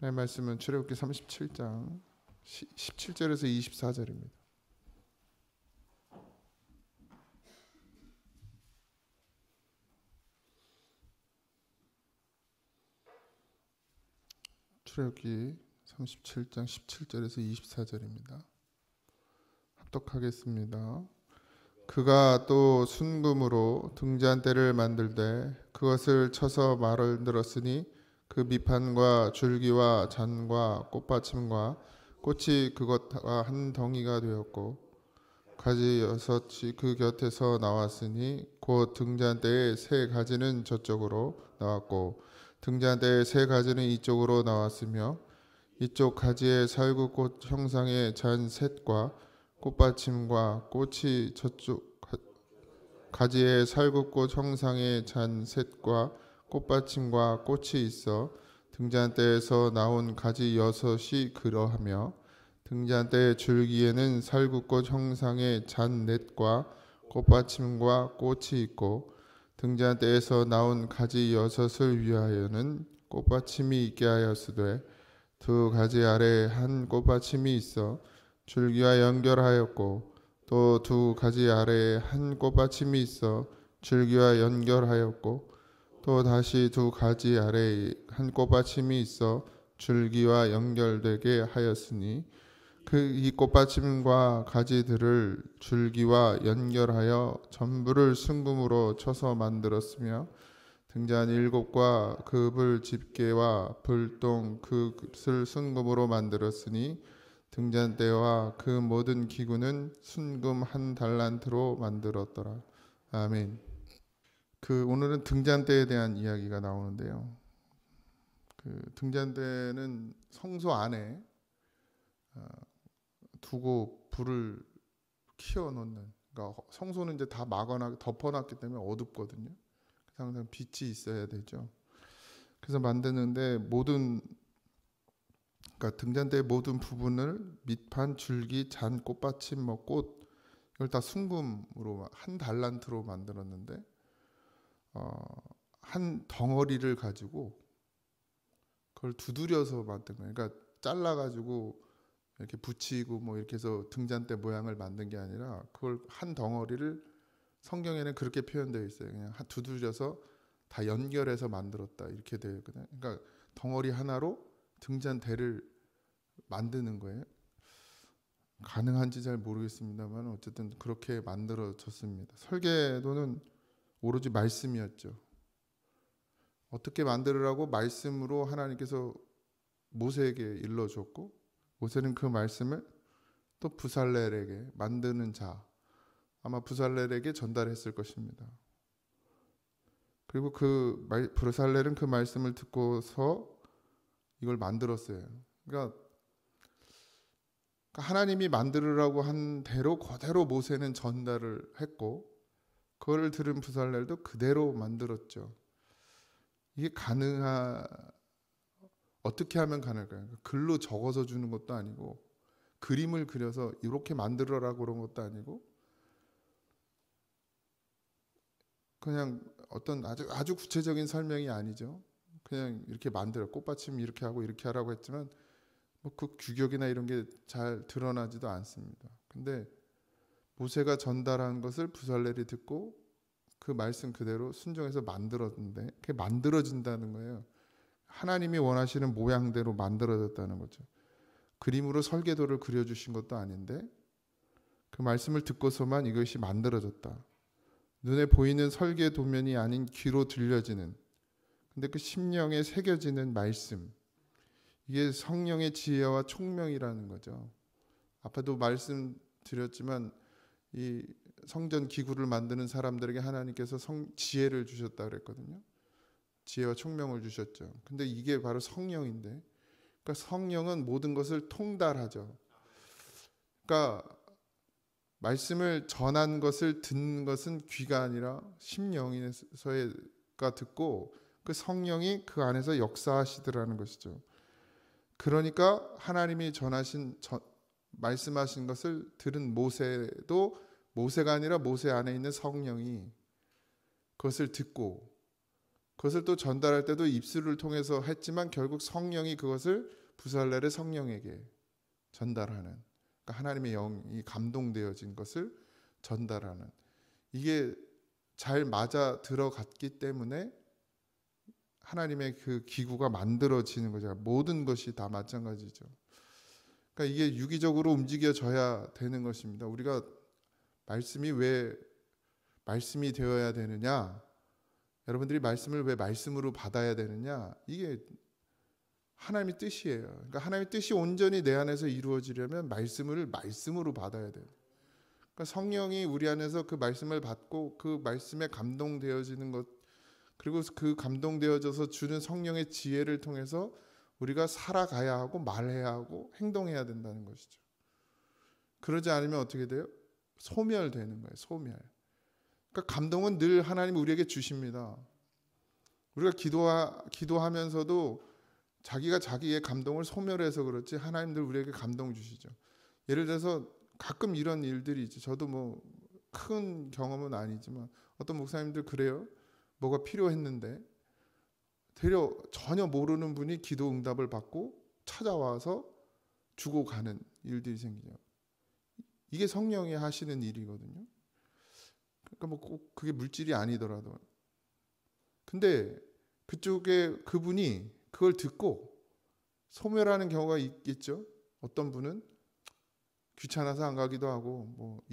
하나님의 말씀은 출애굽기 37장 17절에서 24절입니다. 출애굽기 37장 17절에서 24절입니다. 합독하겠습니다. 그가 또 순금으로 등잔대를 만들되 그것을 쳐서 말을 들었으니 그 밑판과 줄기와 잔과 꽃받침과 꽃이 그것과 한 덩이가 되었고 가지 여섯이 그 곁에서 나왔으니 곧 등잔대의 세 가지는 저쪽으로 나왔고 등잔대의 세 가지는 이쪽으로 나왔으며 이쪽 가지의 살구꽃 형상의 잔 셋과 꽃받침과 꽃이 저쪽 가지의 살구꽃 형상의 잔 셋과 꽃받침과 꽃이 있어 등잔대에서 나온 가지 여섯이 그러하며 등잔대의 줄기에는 살구꽃 형상의 잔 넷과 꽃받침과 꽃이 있고 등잔대에서 나온 가지 여섯을 위하여는 꽃받침이 있게 하였으되 두 가지 아래에 한 꽃받침이 있어 줄기와 연결하였고 또 두 가지 아래에 한 꽃받침이 있어 줄기와 연결하였고 또 다시 두 가지 아래에 한 꽃받침이 있어 줄기와 연결되게 하였으니 이 꽃받침과 가지들을 줄기와 연결하여 전부를 순금으로 쳐서 만들었으며 등잔 일곱과 그 불 집게와 불동 그것을 순금으로 만들었으니 등잔대와 그 모든 기구는 순금 한 달란트로 만들었더라. 아멘. 오늘은 등잔대에 대한 이야기가 나오는데요. 등잔대는 성소 안에 두고 불을 키워놓는, 그러니까 성소는 이제 다 막아놨 덮어놨기 때문에 어둡거든요. 항상 빛이 있어야 되죠. 그래서 만드는데 그러니까 등잔대의 모든 부분을 밑판, 줄기, 잔, 꽃받침, 꽃 이걸 다 순금으로 한 달란트로 만들었는데 한 덩어리를 가지고 그걸 두드려서 만든 거예요. 그러니까 잘라가지고 이렇게 붙이고 이렇게 해서 등잔대 모양을 만든 게 아니라 그걸 한 덩어리를 성경에는 그렇게 표현되어 있어요. 그냥 두드려서 다 연결해서 만들었다 이렇게 되어 있거든요. 그러니까 덩어리 하나로 등잔대를 만드는 거예요. 가능한지 잘 모르겠습니다만 어쨌든 그렇게 만들어졌습니다. 설계도는 오로지 말씀이었죠. 어떻게 만들으라고 말씀으로 하나님께서 모세에게 일러줬고 모세는 그 말씀을 또 부살렐에게 만드는 자, 아마 부살렐에게 전달했을 것입니다. 그리고 부살렐은 그 말씀을 듣고서 이걸 만들었어요. 그러니까 하나님이 만들으라고 한 대로 그대로 모세는 전달을 했고 그걸 들은 부살렐도 그대로 만들었죠. 이게 어떻게 하면 가능할까요? 글로 적어서 주는 것도 아니고 그림을 그려서 이렇게 만들어라고 그런 것도 아니고 그냥 어떤 아주 구체적인 설명이 아니죠. 그냥 이렇게 만들어 꽃받침 이렇게 하고 이렇게 하라고 했지만 그 규격이나 이런 게 잘 드러나지도 않습니다. 근데 모세가 전달한 것을 부살렐이 듣고 그 말씀 그대로 순종해서 만들었는데 그게 만들어진다는 거예요. 하나님이 원하시는 모양대로 만들어졌다는 거죠. 그림으로 설계도를 그려주신 것도 아닌데 그 말씀을 듣고서만 이것이 만들어졌다. 눈에 보이는 설계도면이 아닌 귀로 들려지는, 근데 그 심령에 새겨지는 말씀, 이게 성령의 지혜와 총명이라는 거죠. 아까도 말씀드렸지만 이 성전 기구를 만드는 사람들에게 하나님께서 지혜를 주셨다 그랬거든요. 지혜와 총명을 주셨죠. 근데 이게 바로 성령인데, 그러니까 성령은 모든 것을 통달하죠. 그러니까 말씀을 전한 것을 듣는 것은 귀가 아니라 심령에서가 듣고 그 성령이 그 안에서 역사하시더라는 것이죠. 그러니까 하나님이 말씀하신 것을 들은 모세도 모세가 아니라 모세 안에 있는 성령이 그것을 듣고 그것을 또 전달할 때도 입술을 통해서 했지만 결국 성령이 그것을 부살렐의 성령에게 전달하는, 그러니까 하나님의 영이 감동되어진 것을 전달하는, 이게 잘 맞아 들어갔기 때문에 하나님의 그 기구가 만들어지는 거죠. 모든 것이 다 마찬가지죠. 그러니까 이게 유기적으로 움직여져야 되는 것입니다. 우리가 말씀이 왜 말씀이 되어야 되느냐, 여러분들이 말씀을 왜 말씀으로 받아야 되느냐, 이게 하나님의 뜻이에요. 그러니까 하나님의 뜻이 온전히 내 안에서 이루어지려면 말씀을 말씀으로 받아야 돼요. 그러니까 성령이 우리 안에서 그 말씀을 받고 그 말씀에 감동되어지는 것, 그리고 그 감동되어져서 주는 성령의 지혜를 통해서 우리가 살아가야 하고 말해야 하고 행동해야 된다는 것이죠. 그러지 않으면 어떻게 돼요? 소멸되는 거예요. 소멸. 그러니까 감동은 늘 하나님이 우리에게 주십니다. 우리가 기도하면서도 자기가 자기의 감동을 소멸해서 그렇지 하나님 늘 우리에게 감동 주시죠. 예를 들어서 가끔 이런 일들이 있죠. 저도 뭐 큰 경험은 아니지만 어떤 목사님들 그래요. 뭐가 필요했는데 되려 전혀 모르는 분이 기도 응답을 받고 찾아와서 주고 가는 일들이 생기죠. 이게 성령이 하시는 일이거든요. 그러니까 뭐 꼭 그게 물질이 아니더라도. 근데 그쪽에 그분이 그걸 듣고 소멸하는 경우가 있겠죠. 어떤 분은 귀찮아서 안 가기도 하고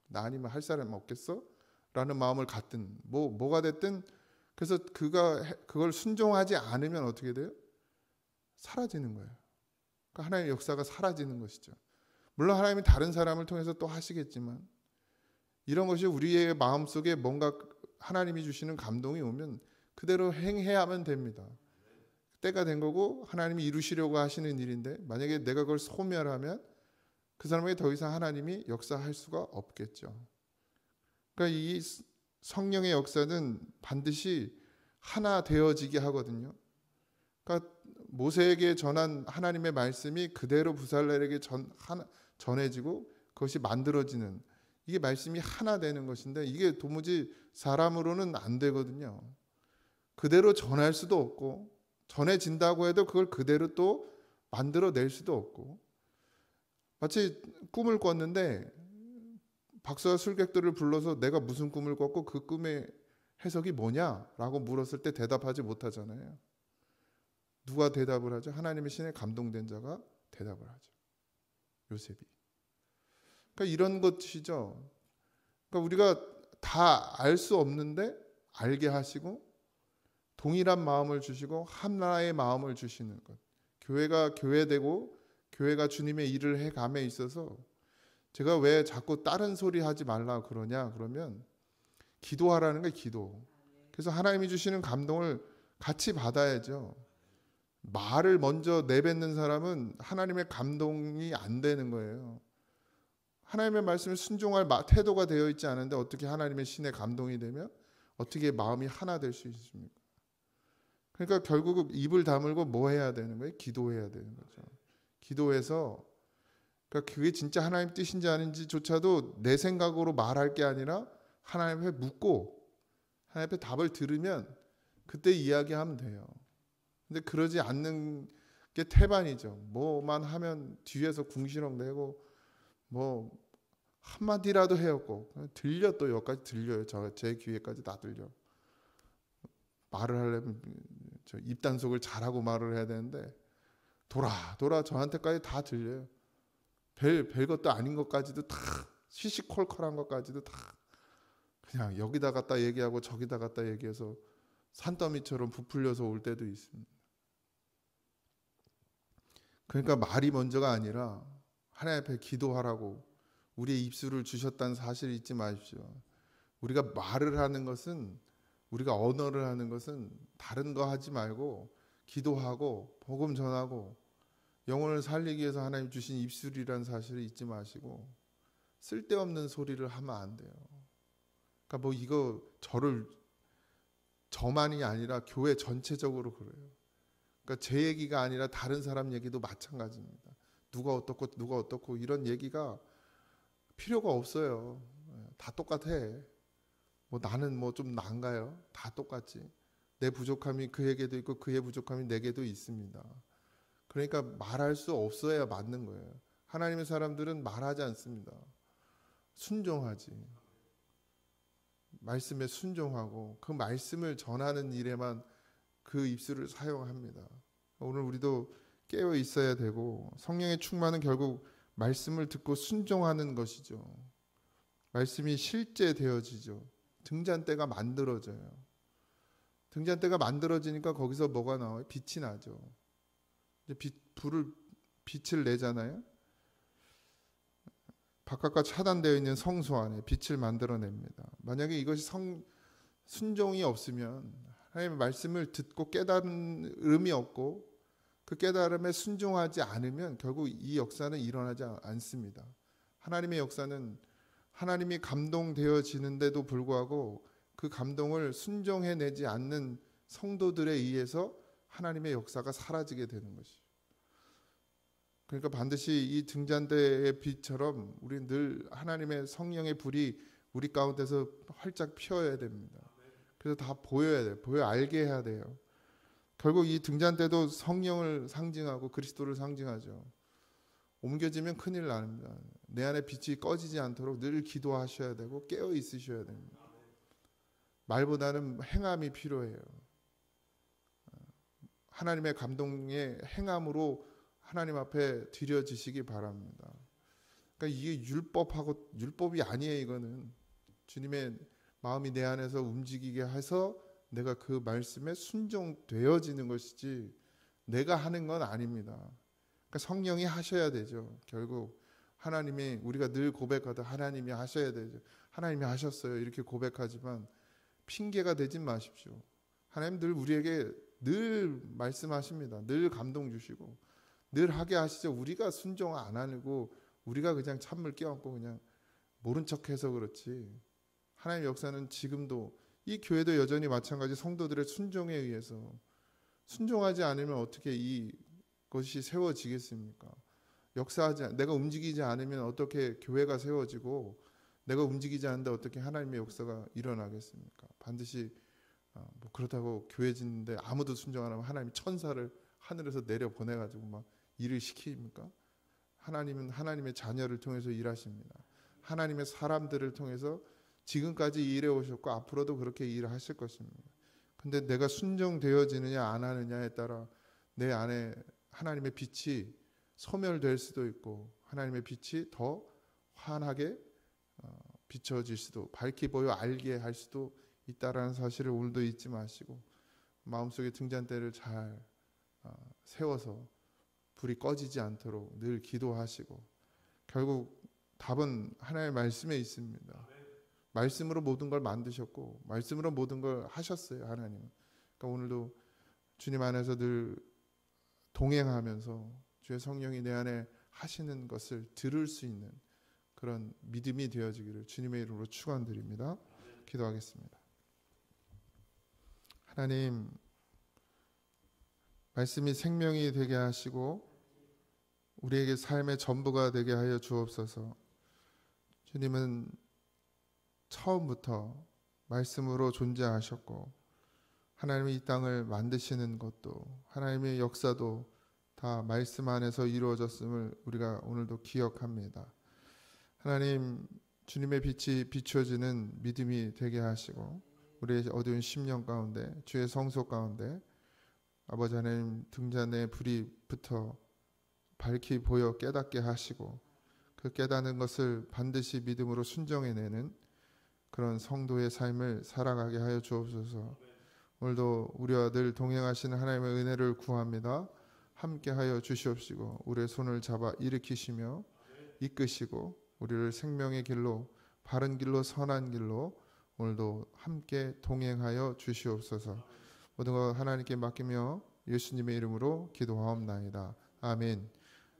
나 아니면 할 사람 없겠어? 라는 마음을 갖든 뭐가 됐든, 그래서 그걸 순종하지 않으면 어떻게 돼요? 사라지는 거예요. 그러니까 하나님의 역사가 사라지는 것이죠. 물론 하나님이 다른 사람을 통해서 또 하시겠지만 이런 것이 우리의 마음속에 뭔가 하나님이 주시는 감동이 오면 그대로 행해야만 됩니다. 때가 된 거고 하나님이 이루시려고 하시는 일인데 만약에 내가 그걸 소멸하면 그 사람에게 더 이상 하나님이 역사할 수가 없겠죠. 그러니까 이 성령의 역사는 반드시 하나 되어지게 하거든요. 그러니까 모세에게 전한 하나님의 말씀이 그대로 부살렐에게 전해지고 그것이 만들어지는, 이게 말씀이 하나 되는 것인데 이게 도무지 사람으로는 안 되거든요. 그대로 전할 수도 없고 전해진다고 해도 그걸 그대로 또 만들어낼 수도 없고, 마치 꿈을 꿨는데 박사와 술객들을 불러서 내가 무슨 꿈을 꿨고 그 꿈의 해석이 뭐냐라고 물었을 때 대답하지 못하잖아요. 누가 대답을 하죠? 하나님의 신에 감동된 자가 대답을 하죠. 요셉이. 그러니까 이런 것이죠. 그러니까 우리가 다 알 수 없는데 알게 하시고 동일한 마음을 주시고 하나의 마음을 주시는 것. 교회가 교회되고 교회가 주님의 일을 해감에 있어서 제가 왜 자꾸 다른 소리 하지 말라 그러냐 그러면 기도하라는 게 기도. 그래서 하나님이 주시는 감동을 같이 받아야죠. 말을 먼저 내뱉는 사람은 하나님의 감동이 안 되는 거예요. 하나님의 말씀에 순종할 태도가 되어 있지 않은데 어떻게 하나님의 신의 감동이 되면 어떻게 마음이 하나 될 수 있습니까? 그러니까 결국 입을 다물고 뭐 해야 되는 거예요? 기도해야 되는 거죠. 기도해서, 그러니까 그게 진짜 하나님 뜻인지 아닌지조차도 내 생각으로 말할 게 아니라 하나님 앞에 묻고 하나님 앞에 답을 들으면 그때 이야기하면 돼요. 근데 그러지 않는 게 태반이죠. 뭐만 하면 뒤에서 궁시렁대고 뭐 한마디라도 해였고 들려, 또 여기까지 들려요. 제 귀에까지 다 들려. 말을 하려면 저 입단속을 잘하고 말을 해야 되는데 돌아 저한테까지 다 들려요. 별것도 아닌 것까지도 다, 시시콜콜한 것까지도 다 그냥 여기다 갖다 얘기하고 저기다 갖다 얘기해서 산더미처럼 부풀려서 올 때도 있습니다. 그러니까 말이 먼저가 아니라 하나님 앞에 기도하라고 우리의 입술을 주셨다는 사실을 잊지 마십시오. 우리가 말을 하는 것은, 우리가 언어를 하는 것은 다른 거 하지 말고 기도하고 복음 전하고 영혼을 살리기 위해서 하나님 주신 입술이라는 사실을 잊지 마시고 쓸데없는 소리를 하면 안 돼요. 그러니까 뭐 이거 저만이 아니라 교회 전체적으로 그래요. 그러니까 제 얘기가 아니라 다른 사람 얘기도 마찬가지입니다. 누가 어떻고 이런 얘기가 필요가 없어요. 다 똑같아. 뭐 나는 뭐 좀 나은가요? 다 똑같지. 내 부족함이 그에게도 있고 그의 부족함이 내게도 있습니다. 그러니까 말할 수 없어야 맞는 거예요. 하나님의 사람들은 말하지 않습니다. 순종하지. 말씀에 순종하고 그 말씀을 전하는 일에만 그 입술을 사용합니다. 오늘 우리도 깨어 있어야 되고, 성령의 충만은 결국 말씀을 듣고 순종하는 것이죠. 말씀이 실제 되어지죠. 등잔대가 만들어져요. 등잔대가 만들어지니까 거기서 뭐가 나와요? 빛이 나죠. 이제 빛을 내잖아요. 바깥과 차단되어 있는 성소 안에 빛을 만들어냅니다. 만약에 이것이 순종이 없으면, 하나님의 말씀을 듣고 깨달음이 없고 그 깨달음에 순종하지 않으면 결국 이 역사는 일어나지 않습니다. 하나님의 역사는 하나님이 감동되어지는데도 불구하고 그 감동을 순종해내지 않는 성도들에 의해서 하나님의 역사가 사라지게 되는 것이죠. 그러니까 반드시 이 등잔대의 빛처럼 우리 늘 하나님의 성령의 불이 우리 가운데서 활짝 피어야 됩니다. 그래서 다 보여야 돼요. 보여 알게 해야 돼요. 결국 이 등잔대도 성령을 상징하고 그리스도를 상징하죠. 옮겨지면 큰일 납니다. 내 안에 빛이 꺼지지 않도록 늘 기도하셔야 되고 깨어 있으셔야 됩니다. 말보다는 행함이 필요해요. 하나님의 감동의 행함으로 하나님 앞에 드려지시기 바랍니다. 그러니까 이게 율법이 아니에요. 이거는 주님의 마음이 내 안에서 움직이게 해서 내가 그 말씀에 순종되어지는 것이지 내가 하는 건 아닙니다. 그러니까 성령이 하셔야 되죠. 결국 하나님이, 우리가 늘 고백하다 하나님이 하셔야 되죠. 하나님이 하셨어요. 이렇게 고백하지만 핑계가 되지 마십시오. 하나님 늘 우리에게 늘 말씀하십니다. 늘 감동 주시고 늘 하게 하시죠. 우리가 순종 안 하고 우리가 그냥 찬물 껴안고 그냥 모른 척해서 그렇지. 하나님의 역사는 지금도, 이 교회도 여전히 마찬가지, 성도들의 순종에 의해서, 순종하지 않으면 어떻게 이것이 세워지겠습니까? 내가 움직이지 않으면 어떻게 교회가 세워지고, 내가 움직이지 않는데 어떻게 하나님의 역사가 일어나겠습니까? 반드시 그렇다고 교회 짓는데 아무도 순종 안 하면 하나님 천사를 하늘에서 내려 보내가지고 막 일을 시킵니까? 하나님은 하나님의 자녀를 통해서 일하십니다. 하나님의 사람들을 통해서 지금까지 일해 오셨고 앞으로도 그렇게 일하실 것입니다. 근데 내가 순종되어지느냐 안 하느냐에 따라 내 안에 하나님의 빛이 소멸될 수도 있고 하나님의 빛이 더 환하게 비춰질 수도, 밝게 보여 알게 할 수도 있다라는 사실을 오늘도 잊지 마시고 마음속에 등잔대를 잘 세워서 불이 꺼지지 않도록 늘 기도하시고, 결국 답은 하나님의 말씀에 있습니다. 말씀으로 모든 걸 만드셨고 말씀으로 모든 걸 하셨어요. 하나님은. 그러니까 오늘도 주님 안에서 늘 동행하면서 주의 성령이 내 안에 하시는 것을 들을 수 있는 그런 믿음이 되어지기를 주님의 이름으로 축원드립니다. 기도하겠습니다. 하나님, 말씀이 생명이 되게 하시고 우리에게 삶의 전부가 되게 하여 주옵소서. 주님은 처음부터 말씀으로 존재하셨고 하나님이 이 땅을 만드시는 것도, 하나님의 역사도 다 말씀 안에서 이루어졌음을 우리가 오늘도 기억합니다. 하나님, 주님의 빛이 비춰지는 믿음이 되게 하시고 우리의 어두운 심령 가운데, 주의 성소 가운데 아버지 하나님 등잔에 불이 붙어 밝히 보여 깨닫게 하시고 그 깨닫는 것을 반드시 믿음으로 순종해내는 그런 성도의 삶을 살아가게 하여 주옵소서. 오늘도 우리와 늘 동행하시는 하나님의 은혜를 구합니다. 함께 하여 주시옵시고 우리의 손을 잡아 일으키시며 이끄시고 우리를 생명의 길로, 바른 길로, 선한 길로 오늘도 함께 동행하여 주시옵소서. 모든 것 하나님께 맡기며 예수님의 이름으로 기도하옵나이다. 아멘.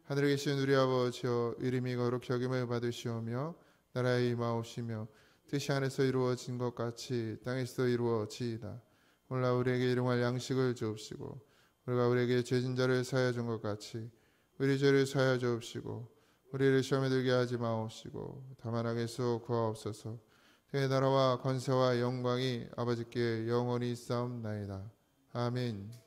하늘에 계신 우리 아버지여, 이름이 거룩히 여김을 받으시오며 나라의 임하옵시며 뜻이 하늘에서 이루어진 것 같이 땅에서도 이루어지이다. 오늘 우리에게 일용할 양식을 주옵시고 우리가 우리에게 죄진 자를 사하여 준 것 같이 우리 죄를 사하여 주옵시고 우리를 시험에 들게 하지 마옵시고 다만 악에서 구하옵소서. 그의 나라와 권세와 영광이 아버지께 영원히 있사옵나이다. 아멘.